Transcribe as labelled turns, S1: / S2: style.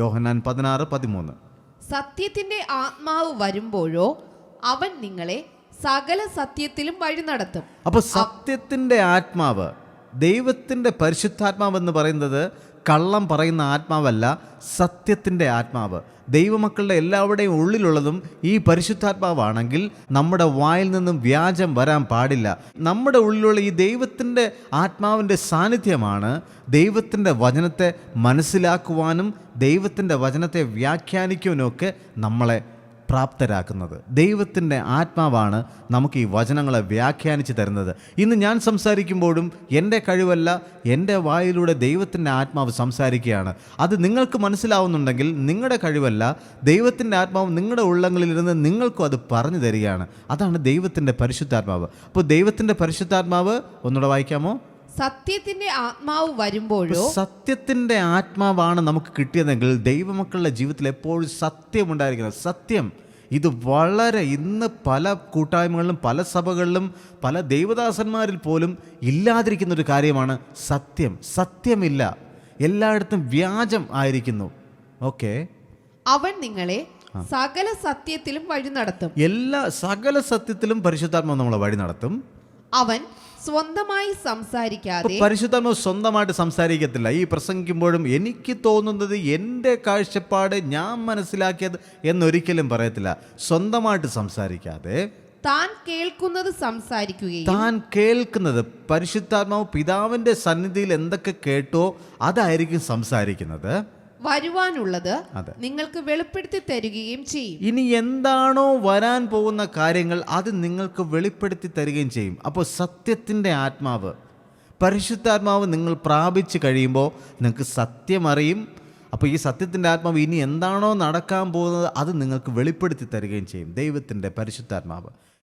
S1: യോഹന്നാൻ 16:13.
S2: സത്യത്തിന്റെ ആത്മാവ് വരുമ്പോഴോ അവൻ നിങ്ങളെ സകല സത്യത്തിലും വഴി നടത്തും.
S1: അപ്പോൾ സത്യത്തിൻ്റെ ആത്മാവ്, ദൈവത്തിൻ്റെ പരിശുദ്ധാത്മാവ് എന്ന് പറയുന്നത് കള്ളം പറയുന്ന ആത്മാവല്ല, സത്യത്തിൻ്റെ ആത്മാവ്. ദൈവമക്കളുടെ എല്ലാവരുടെയും ഉള്ളിലുള്ളതും ഈ പരിശുദ്ധാത്മാവാണെങ്കിൽ നമ്മുടെ വായിൽ നിന്നും വ്യാജം വരാൻ പാടില്ല. നമ്മുടെ ഉള്ളിലുള്ള ഈ ദൈവത്തിൻ്റെ ആത്മാവിൻ്റെ സാന്നിധ്യമാണ് ദൈവത്തിൻ്റെ വചനത്തെ മനസ്സിലാക്കുവാനും ദൈവത്തിൻ്റെ വചനത്തെ വ്യാഖ്യാനിക്കുവാനുമൊക്കെ നമ്മളെ പ്രാപ്തരാക്കുന്നത്. ദൈവത്തിൻ്റെ ആത്മാവാണ് നമുക്ക് ഈ വചനങ്ങളെ വ്യാഖ്യാനിച്ച് തരുന്നത്. ഇന്ന് ഞാൻ സംസാരിക്കുമ്പോഴും എൻ്റെ കഴിവല്ല, എൻ്റെ വായിലൂടെ ദൈവത്തിൻ്റെ ആത്മാവ് സംസാരിക്കുകയാണ്. അത് നിങ്ങൾക്ക് മനസ്സിലാവുന്നുണ്ടെങ്കിൽ നിങ്ങളുടെ കഴിവല്ല, ദൈവത്തിൻ്റെ ആത്മാവ് നിങ്ങളുടെ ഉള്ളങ്ങളിലിരുന്ന് നിങ്ങൾക്കും അത് പറഞ്ഞു തരികയാണ്. അതാണ് ദൈവത്തിൻ്റെ പരിശുദ്ധാത്മാവ്. അപ്പോൾ ദൈവത്തിൻ്റെ പരിശുദ്ധാത്മാവ് ഒന്നുകൂടെ വായിക്കാമോ?
S2: സത്യത്തിന്റെ ആത്മാവ് വരുമ്പോഴോ.
S1: സത്യത്തിൻ്റെ ആത്മാവാണ് നമുക്ക് കിട്ടിയതെങ്കിൽ ദൈവമക്കളുടെ ജീവിതത്തിൽ എപ്പോഴും സത്യമുണ്ടായിരിക്കുന്നത്. സത്യം ഇത് വളരെ ഇന്ന് പല കൂട്ടായ്മകളിലും പല സഭകളിലും പല ദൈവദാസന്മാരിൽ പോലും ഇല്ലാതിരിക്കുന്നൊരു കാര്യമാണ് സത്യം. സത്യമില്ല, എല്ലായിടത്തും വ്യാജം ആയിരിക്കുന്നു. ഓക്കെ,
S2: അവൻ നിങ്ങളെ സകല സത്യത്തിലും വഴി നടത്തും.
S1: സകല സത്യത്തിലും പരിശുദ്ധാത്മാവ് നമ്മളെ വഴി നടത്തും.
S2: അവൻ സ്വന്തമായി സംസാരിക്കാതെ.
S1: പരിശുദ്ധാത്മാവ് സ്വന്തമായിട്ട് സംസാരിക്കത്തില്ല. ഈ പ്രസംഗിക്കുമ്പോഴും എനിക്ക് തോന്നുന്നത്, എൻ്റെ കാഴ്ചപ്പാട്, ഞാൻ മനസ്സിലാക്കിയത് എന്നൊരിക്കലും പറയത്തില്ല. സ്വന്തമായിട്ട് സംസാരിക്കാതെ
S2: താൻ കേൾക്കുന്നത് സംസാരിക്കുകയും.
S1: താൻ കേൾക്കുന്നത്, പരിശുദ്ധാത്മാവ് പിതാവിൻ്റെ സന്നിധിയിൽ എന്തൊക്കെ കേട്ടോ അതായിരിക്കും സംസാരിക്കുന്നത്.
S2: വരുവാനുള്ളത് നിങ്ങൾക്ക് വെളിപ്പെടുത്തി തരികയും ചെയ്യും.
S1: ഇനി എന്താണോ വരാൻ പോകുന്ന കാര്യങ്ങൾ അത് നിങ്ങൾക്ക് വെളിപ്പെടുത്തി തരികയും ചെയ്യും. അപ്പോൾ സത്യത്തിൻ്റെ ആത്മാവ്, പരിശുദ്ധാത്മാവ് നിങ്ങൾ പ്രാപിച്ചു കഴിയുമ്പോൾ നിങ്ങൾക്ക് സത്യം അറിയും. അപ്പോൾ ഈ സത്യത്തിൻ്റെ ആത്മാവ് ഇനി എന്താണോ നടക്കാൻ പോകുന്നത് അത് നിങ്ങൾക്ക് വെളിപ്പെടുത്തി തരികയും ചെയ്യും. ദൈവത്തിൻ്റെ പരിശുദ്ധാത്മാവ്.